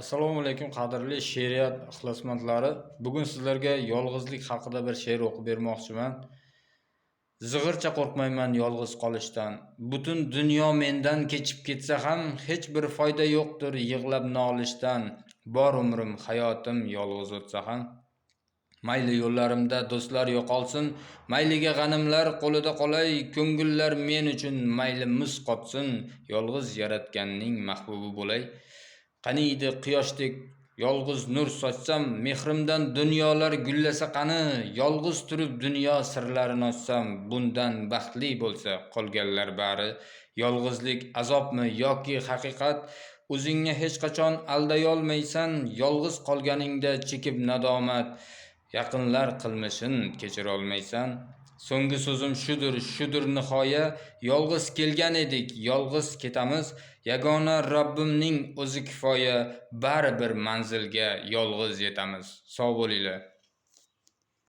Assalomu alaykum qadrli she'riyat ixlosmandlari. Bugun sizlarga yolg'izlik haqida bir she'r o'qib bermoqchiman. Zig'ircha qo'rqmayman yolg'iz qolishdan. Butun dunyo mendan kechib ketsa ham hech bir foyda yo'qdir yig'lab nolishdan. Bor umrim, hayotim yolg'iz o'tsa ham. Mayli yo'llarimda do'stlar yo'qolsin, mayliga g'animlar qo'lida qolay, ko'ngillar men uchun mayli muz qotsin, yolg'iz yaratganning mahbubi bo'lay. Qaniydi quyoshdek yolg'iz nur sochsam, mehrimdan dunyolar gullasa qani, yolg'iz turib dunyo sirlarini ochsam, bundan baxtli bo'lsa qolganlar bari. Yolg'izlik azobmi yoki haqiqat? O'zingni hech qachon alday olmaysan, yolg'iz qolganingda chekib nadomat, yaqinlar qilmishin kechira olmaysan. So'nggi so'zim shudur nihoya, yolg'iz kelgan edik, yolg'iz ketamiz. Yagona Robbimning o'zi kifoya, bari bir manzilga yolg'iz yetamiz. Sog' bo'linglar.